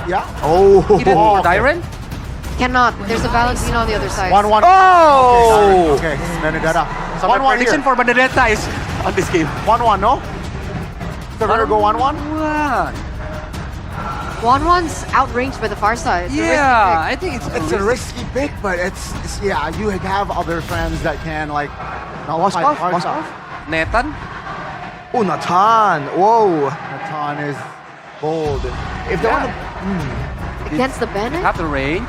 Yeah. Oh. Even Dyron? Cannot. There's a Valentina on the other side. 1-1. Oh! Okay, Benedetta. So my 1-1 prediction here. for Benedetta is on this game. 1-1, no? The Rare go 1-1? 1-1's outranged by the far side. It's a risky Yeah, pick. I think It's a risky pick, but it's yeah, you have other friends that can like Moskov? hard Moskov? stuff. Nathan? Oh, Nathan. Whoa. Natan is bold. If they want to... Against the Bennett? Have the range.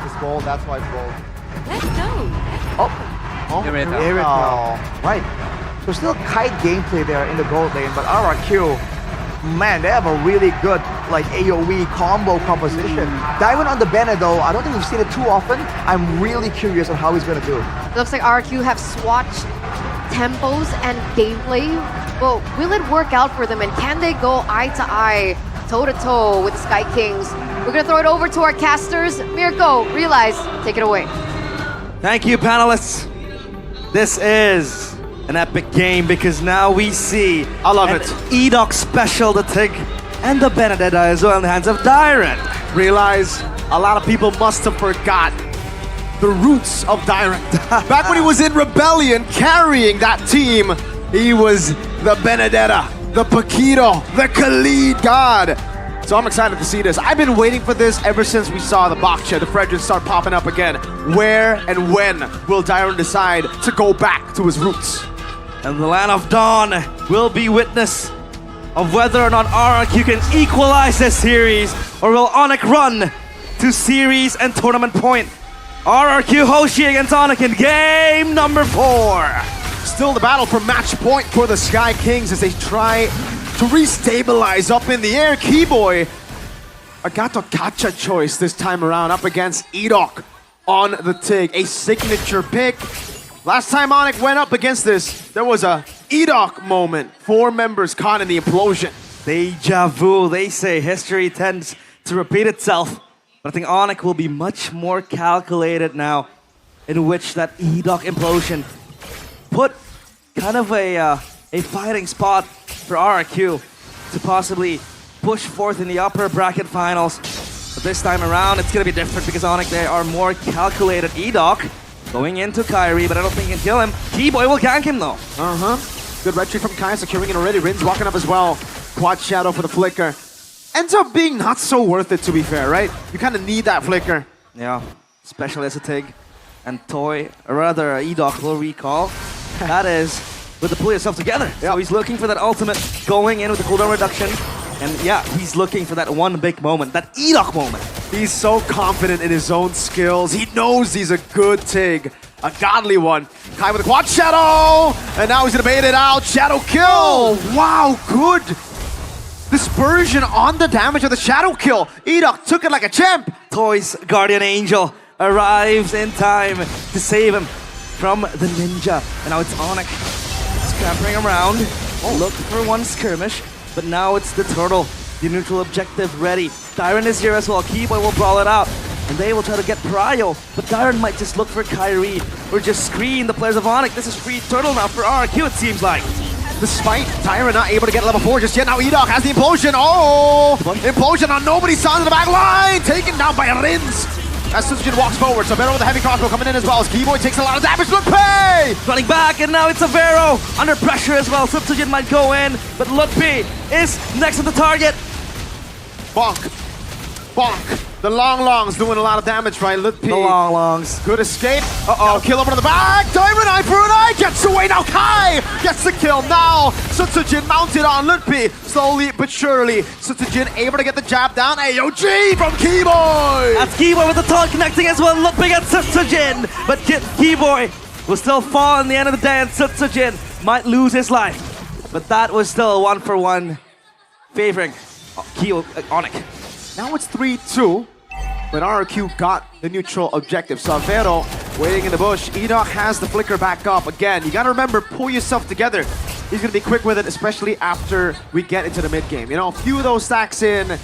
It's bold, that's why it's bold. Let's go. Oh, Irita. Irita. Oh, right. So still kite gameplay there in the gold lane, but RRQ, man, they have a really good like AoE combo composition. Diamond on the Bennett though, I don't think we've seen it too often. I'm really curious on how he's gonna do. It looks like RRQ have swatched tempos and gameplay. But will it work out for them? And can they go eye to eye, toe to toe with the Sky Kings? We're gonna throw it over to our casters. Mirko, Realize, take it away. Thank you, panelists. This is an epic game because now we see I love an it. Edoc special, the Tig, and the Benedetta as well in the hands of Dyron. Realize a lot of people must have forgot the roots of Direct. Back when he was in Rebellion carrying that team, he was the Benedetta, the Paquito, the Khalid god. So I'm excited to see this. I've been waiting for this ever since we saw the Baksha, the Fredrins start popping up again. Where and when will Dyron decide to go back to his roots? And the Land of Dawn will be witness of whether or not RRQ can equalize this series, or will ONIC run to series and tournament point. RRQ Hoshi against ONIC in game number 4. Still the battle for match point for the Sky Kings as they try to restabilize up in the air. Keyboy, a Gato Gacha choice this time around up against Edoc on the Tig. A signature pick. Last time ONIC went up against this, there was a Edoc moment. 4 members caught in the implosion. Deja vu, they say history tends to repeat itself. But I think ONIC will be much more calculated now, in which that Edoc implosion put kind of a fighting spot for RRQ to possibly push forth in the upper bracket finals. But this time around, it's going to be different because ONIC, they are more calculated. Edoc going into Kyrie, but I don't think he can kill him. Keyboy will gank him though. Good retreat from Kai, securing it already. Rin's walking up as well. Quad Shadow for the flicker. Ends up being not so worth it, to be fair, right? You kind of need that flicker. Yeah, especially as a Tig. And Toy, or rather Edoc will recall. That is with the pull yourself together. So he's looking for that ultimate, going in with the cooldown reduction. And yeah, he's looking for that one big moment, that Edoc moment. He's so confident in his own skills. He knows he's a good Tig, a godly one. Kai with a Quad Shadow, and now he's gonna bait it out. Shadow kill! Wow, good dispersion on the damage of the Shadow kill. Edoc took it like a champ. Toy's Guardian Angel arrives in time to save him from the ninja. And now it's ONIC scampering around. Look for one skirmish, but now it's the turtle. The neutral objective ready. Dyron is here as well. Keyboy will brawl it out. And they will try to get Prio, but Dyron might just look for Kyrie or just screen the players of ONIC. This is free turtle now for RRQ, it seems like. Despite Tyra not able to get level 4 just yet, now Edoc has the implosion. Oh! Implosion on nobody's side of the back line! Taken down by Rins! As Sutsujin walks forward, Severo with the heavy crossbow coming in as well as Keyboy takes a lot of damage. Look, pay! Running back, and now it's Severo under pressure as well. Sutsujin might go in, but Lutpi is next to the target. Bonk. Bonk. The long longs doing a lot of damage, right? Lutpi. The long longs. Good escape. Uh-oh. Kill over to the back. Diamond Eye for an eye. Gets away now. Kai gets the kill now. Sutsujin mounted on Lutpi. Slowly but surely. Sutsujin able to get the jab down. AOG from Keyboy. That's Keyboy with the taunt connecting as well. Lutpi at Sutsujin. But Keyboy will still fall in the end of the day, and Sutsujin might lose his life. But that was still a 1-for-1 favoring ONIC. Now it's 3-2, but RRQ got the neutral objective. Savero waiting in the bush. Edoc has the flicker back up. Again, you gotta remember, pull yourself together. He's gonna be quick with it, especially after we get into the mid game. You know, a few of those stacks in,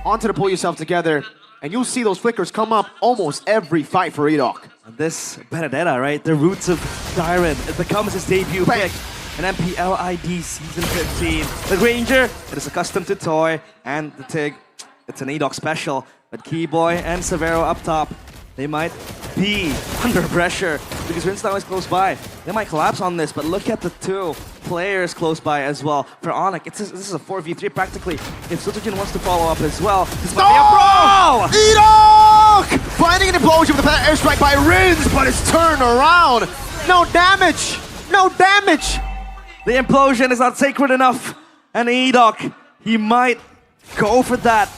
onto the pull yourself together, and you'll see those flickers come up almost every fight for Edoc. This Benedetta, right? The roots of Dyron. It becomes his debut pick. An MPL ID Season 15. The Ranger, that is accustomed to Toy, and the Tig. it's an Edoc special. But Keyboy and Severo up top, they might be under pressure because Rinstyle is close by. They might collapse on this, but look at the two players close by as well. For ONIC, this is a 4v3 practically. If Sutsujin wants to follow up as well, this might be a brawl! Edoc! Finding an implosion with a airstrike by Rins, but it's turned around. No damage! No damage! The implosion is not sacred enough. And Edoc, he might go for that.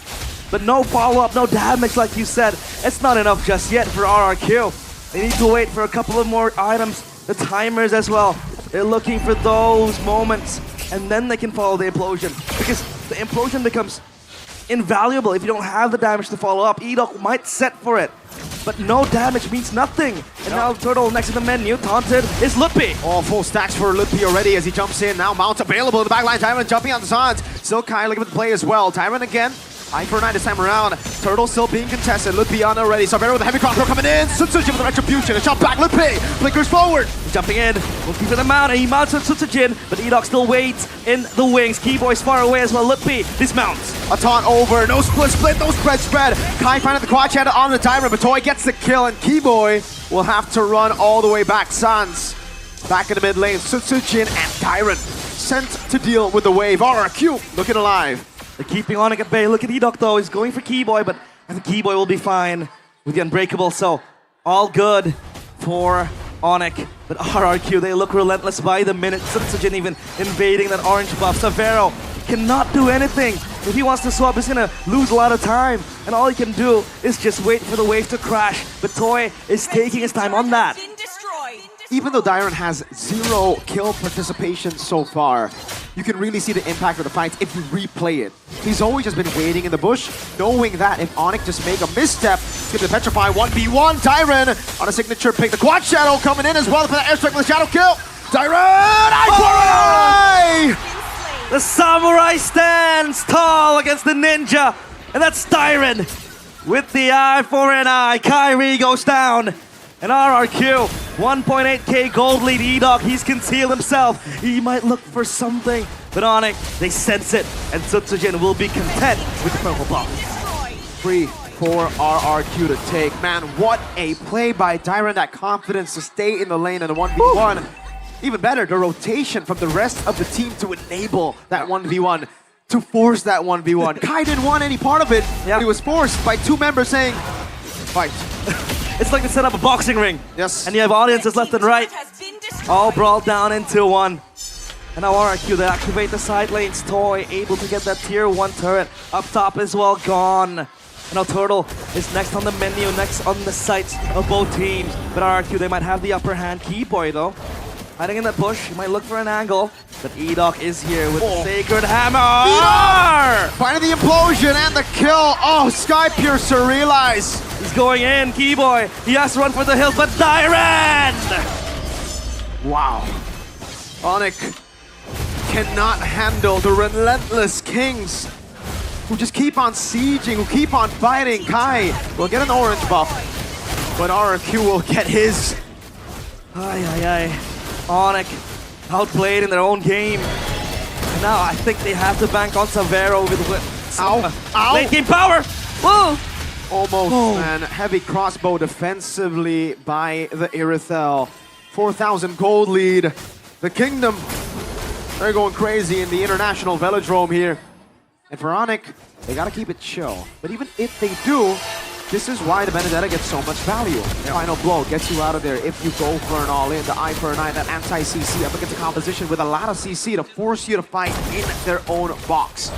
But no follow-up, no damage like you said. It's not enough just yet for RRQ. They need to wait for a couple of more items. The timers as well. They're looking for those moments. And then they can follow the implosion. Because the implosion becomes invaluable if you don't have the damage to follow up. Edoc might set for it. But no damage means nothing. And now Turtle next to the menu, taunted, is Luppy. Oh, full stacks for Luppy already as he jumps in. Now Mount available in the backline. Tyron jumping on the sides. Still Kai looking for the play as well. Tyron again. Eye for 9 this time around. Turtle still being contested. Luppy on already. Severo with a heavy crossbow coming in. Sutsujin with the retribution. A shot back. Luppy flickers forward. Jumping in, looking for the mount, and he mounts on Sutsujin, but Edoc still waits in the wings. Keyboy's far away as well. Luppy dismounts. A taunt over. No split. No spread. Kai finding the quad shadow on the Tyron, but Toy gets the kill, and Keyboy will have to run all the way back. Sans back in the mid lane. Sutsujin and Tyron sent to deal with the wave. RRQ looking alive. They're keeping ONIC at bay. Look at Edoc though. He's going for Keyboy, but I think Keyboy will be fine with the Unbreakable. So all good for ONIC. But RRQ, they look relentless by the minute. Sutsujin even invading that orange buff. Severo cannot do anything. If he wants to swap, he's gonna lose a lot of time. And all he can do is just wait for the wave to crash. But Toy is taking his time on that. Even though Dyron has 0 kill participation so far, you can really see the impact of the fights if you replay it. He's always just been waiting in the bush, knowing that if ONIC just make a misstep, it's gonna petrify 1v1. Dyron on a signature pick. The quad shadow coming in as well for the airstrike with the shadow kill. Dyron! Eye for eye! The samurai stands tall against the ninja, and that's Dyron with the eye for an eye. Kyrie goes down. And RRQ, 1.8k gold lead. Edoc, he's concealed himself. He might look for something, but ONIC, they sense it, and Sutsujin will be content with the purple buff. Free for RRQ to take. Man, what a play by Dyron. That confidence to stay in the lane in the 1v1. Even better, the rotation from the rest of the team to enable that 1v1, to force that 1v1. Kai didn't want any part of it, but he was forced by 2 members saying, fight. It's like they set up a boxing ring. Yes. And you have audiences left and right. All brawled down into one. And now RRQ, they activate the side lanes. Toy able to get that tier 1 turret. Up top as well, gone. And now Turtle is next on the menu, next on the sights of both teams. But RRQ, they might have the upper hand. Keyboy though, hiding in that bush. He might look for an angle. But Edoc is here with the Sacred Hammer! Finding the implosion and the kill. Oh, Sky Piercer realize. He's going in, Keyboy. He has to run for the hills, but Dyron! Wow. ONIC cannot handle the relentless Kings who just keep on sieging, who keep on fighting. Kai will get an orange buff, but RRQ will get his. ONIC outplayed in their own game. And now I think they have to bank on Severo with late game power. Whoa! Almost, man. Heavy crossbow defensively by the Irithel. 4,000 gold lead. The Kingdom, they're going crazy in the international velodrome here. And for ONIC, they gotta keep it chill. But even if they do, this is why the Benedetta gets so much value. Final blow gets you out of there if you go for an all-in. The eye for an eye, that anti-CC up against a composition with a lot of CC to force you to fight in their own box.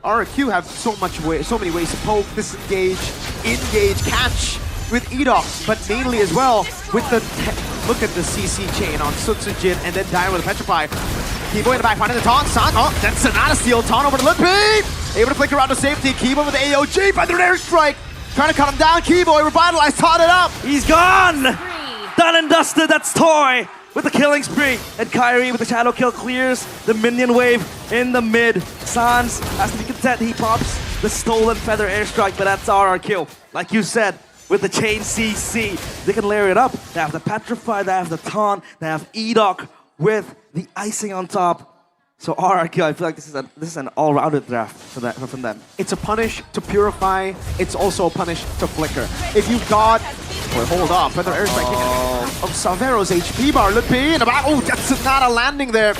RRQ have so many ways to poke, disengage, engage, catch with Edoc, but mainly as well with the look at the CC chain on Sutsujin and then Dyron with Petrify. Keyboy in the back, finding the taunt. That's not a steal. Taunt over to Luppy. Able to flicker out to safety. Keyboy with the AOG, find the airstrike. Trying to cut him down. Keyboy revitalized, taught it up. He's gone. Done and dusted. That's Toy with the killing spree. And Kyrie with the shadow kill clears the minion wave in the mid. Sans has to be content. He pops the stolen feather airstrike, but that's RRQ. Like you said, with the chain CC, they can layer it up. They have the Petrify, they have the taunt, they have Edoc with the icing on top. So RRQ, I feel like this is an all-rounded draft from them. It's a punish to purify. It's also a punish to flicker. If you've got... Wait, hold up. Feather airstrike of Savero's HP bar. Lutpi in the back. Oh, that's not a landing there.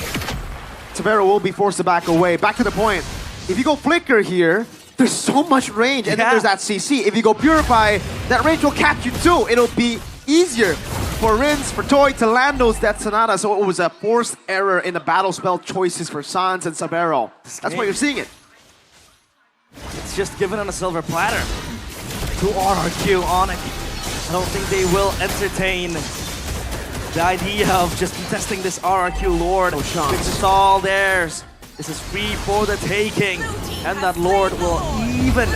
Savero will be forced to back away. Back to the point. If you go flicker here, there's so much range. And then there's that CC. If you go purify, that range will catch you too. It'll be easier for Rins, for Toy to land those Death Sonata. So it was a forced error in the battle spell choices for Sans and Savero. That's why you're seeing it. It's just given on a silver platter to RRQ ONIC. I don't think they will entertain the idea of just contesting this RRQ Lord. This is all theirs. This is free for the taking. And that Lord will even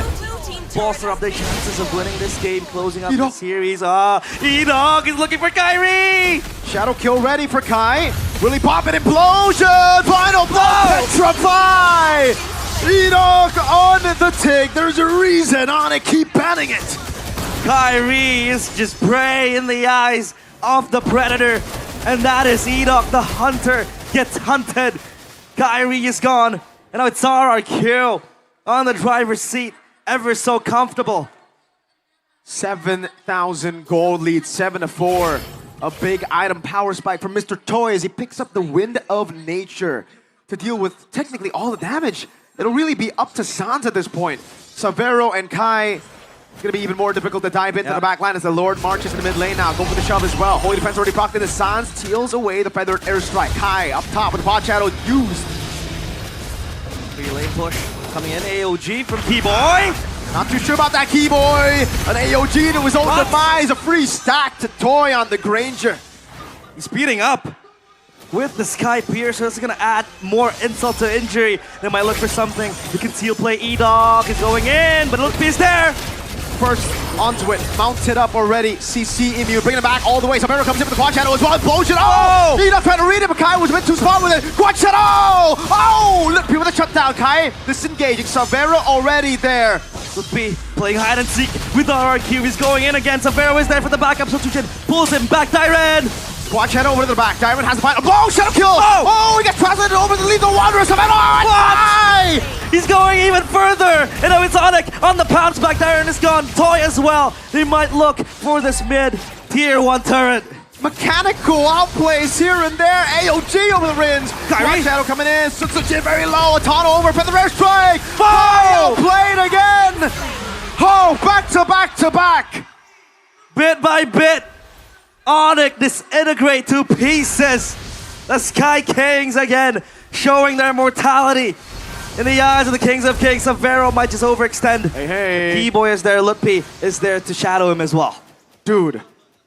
bolster up their chances of winning this game, closing up the series. E-Dog is looking for Kyrie! Shadow kill ready for Kai. Will he pop an implosion? Final blow! Petrify! E-Dog on the take. There's a reason ONIC keep banning it. Kyrie is just prey in the eyes of the Predator. And that is E-Dog, the hunter, gets hunted. Kyrie is gone. And now it's RRQ on the driver's seat. Ever so comfortable. 7,000 gold lead, 7-4. A big item power spike from Mr. Toy as he picks up the Wind of Nature to deal with technically all the damage. It'll really be up to Sans at this point. Savero and Kai, it's gonna be even more difficult to dive into the back line as the Lord marches in the mid lane now. Go for the shove as well. Holy Defense already procced into Sans, teals away the feathered airstrike. Kai up top with the pod shadow used. Relay push coming in, AOG from Keyboy. Not too sure about that Keyboy. An AOG to his own demise, a free stack to Toy on the Granger. He's speeding up with the Sky Pierce, so that's gonna add more insult to injury. They might look for something. The conceal play, E-Dog is going in, but Lutpi is there. First onto it, mounted up already. CC immune, bringing it back all the way. Savero comes in with the quad shadow as well. Implosion. Oh! E-Dog trying to read it, but Kai was a bit too smart with it. Quad shadow. Oh! Lutpi with a shutdown. Kai disengaging. Savero already there. Lutpi playing hide and seek with RRQ. He's going in again. Savero is there for the backup. So Tuchin pulls him back. Dyren. Squad shadow over to the back. Diamond has the final. Oh, shadow kill! Oh, he gets translated over to the lethal wanderer. What? He's going even further. And now it's ONIC on the pounce back. Diamond is gone. Toy as well. They might look for this mid tier 1 turret. Mechanical outplays here and there. AOG over the Rins. Squad shadow coming in. Sutsujin very low. A ton over for the rare strike. Oh, played again. Oh, back to back to back. Bit by bit. ONIC disintegrate to pieces. The Sky Kings again showing their mortality in the eyes of the Kings of Kings. Savero might just overextend. Hey. Keyboy is there. Lutpi is there to shadow him as well. Dude,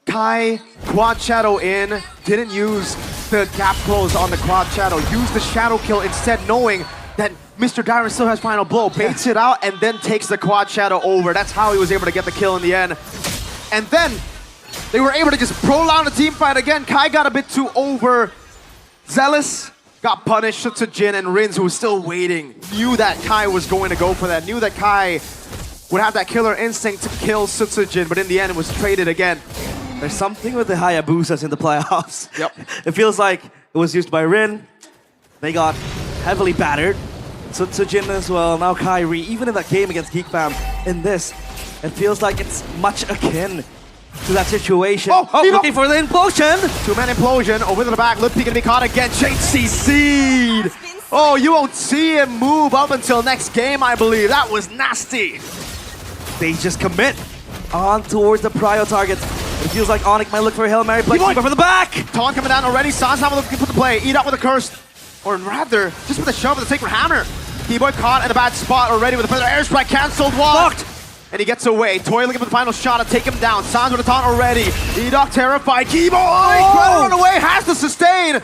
Kai quad shadow in, didn't use the gap close on the quad shadow, used the shadow kill instead, knowing that Mr. Dyren still has final blow, baits it out and then takes the quad shadow over. That's how he was able to get the kill in the end. And then they were able to just prolong the team fight again. Kai got a bit too overzealous, got punished. Sutsujin and Rins, who was still waiting, knew that Kai was going to go for that, knew that Kai would have that killer instinct to kill Sutsujin, but in the end it was traded again. There's something with the Hayabusas in the playoffs. Yep. It feels like it was used by Rin. They got heavily battered. Sutsujin as well, now Kyrie. Even in that game against Geekbam, in this, it feels like it's much akin to that situation. Looking for the implosion! Two-man implosion, over to the back, Lutpi gonna be caught again, Chain CC'd! Oh, you won't see him move up until next game, I believe. That was nasty. They just commit on towards the prio targets. It feels like ONIC might look for a Hail Mary play, but from the back! Taunt coming down already, Sans not looking for the play, eat up with a curse. Or rather, just with a shove with a sacred hammer. Keyboy caught in a bad spot already with a feather airstrike, cancelled, walked! And he gets away. Toy looking for the final shot to take him down. Sans with a taunt already. E-Dog terrified. Keyboy trying to run away, has to sustain.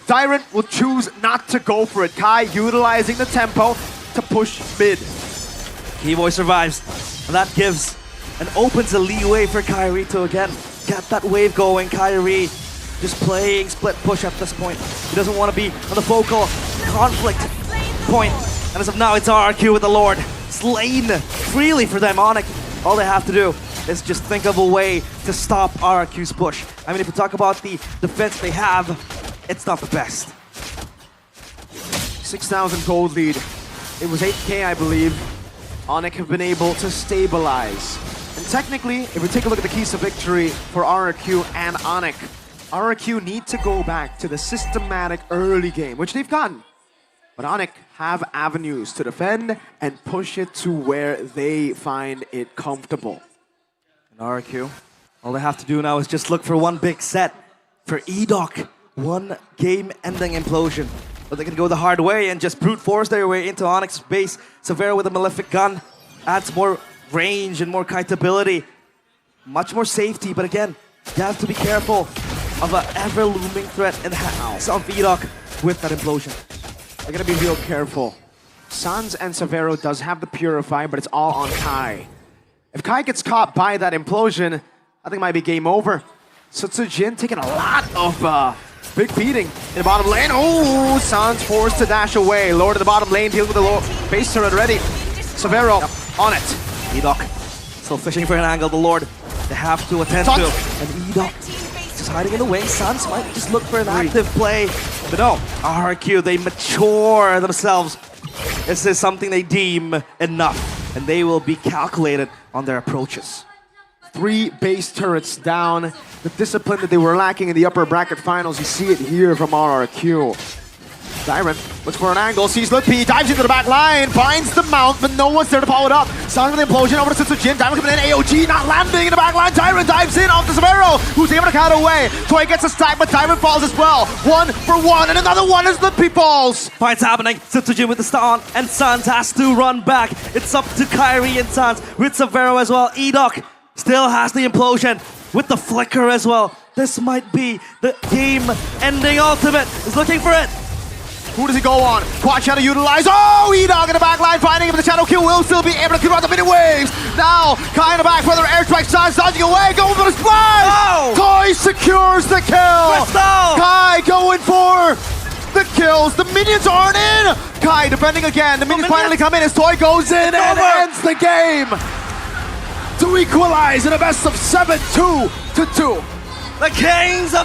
Dyren will choose not to go for it. Kai utilizing the tempo to push mid. Keyboy survives. And that gives and opens a leeway for Kyrie to again get that wave going. Kyrie just playing split push at this point. He doesn't want to be on the focal conflict point. And as of now, it's RRQ with the Lord. Slain freely for them. ONIC, all they have to do is just think of a way to stop RRQ's push. I mean, if you talk about the defense they have, it's not the best. 6,000 gold lead. It was 8K, I believe. ONIC have been able to stabilize. And technically, if we take a look at the keys to victory for RRQ and ONIC, RRQ need to go back to the systematic early game, which they've gotten. But ONIC have avenues to defend and push it to where they find it comfortable. And RRQ, all they have to do now is just look for one big set. For EDOC, one game-ending implosion. But they can go the hard way and just brute force their way into ONIC's base. Severo with a Malefic gun adds more range and more kiteability. Much more safety, but again, you have to be careful of an ever-looming threat in the hands of EDOC with that implosion. They're gonna be real careful. Sans and Severo does have the Purify, but it's all on Kai. If Kai gets caught by that implosion, I think it might be game over. Jin taking a lot of big beating in the bottom lane. Oh, Sans forced to dash away. Lord of the bottom lane dealing with the low base turret already. Severo on it. EDOC still fishing for an angle. The Lord they have to attend to. And EDOC just hiding in the wing. Sans might just look for an active play. But no, RRQ, they mature themselves. This is something they deem enough. And they will be calculated on their approaches. 3 base turrets down. The discipline that they were lacking in the upper bracket finals, you see it here from RRQ. Dyron looks for an angle, sees Lippy, dives into the back line, finds the mount, but no one's there to follow it up. Sounds with the implosion over to Jin. Dyron coming in, AOG not landing in the back line. Dyron dives in off the Severo, who's able to cut away. Toy gets a stack, but Dyron falls as well. 1 for 1, and another one as Lippy falls. Fights happening. Jin with the stun, and Sans has to run back. It's up to Kyrie and Sans with Severo as well. EDOC still has the implosion with the flicker as well. This might be the game-ending ultimate. He's looking for it. Who does he go on? Quad Shadow utilize. Oh, EDOC in the back line finding him. The Shadow kill will still be able to convert the mini waves. Now, Kai in the back, further airstrike, Sans dodging away, going for the splash. Oh! Toy secures the kill. Crystal! Kai going for the kills. The minions aren't in. Kai defending again. The minions finally come in as Toy goes in and ends the game to equalize in a best of 7, 2-2. The Kings of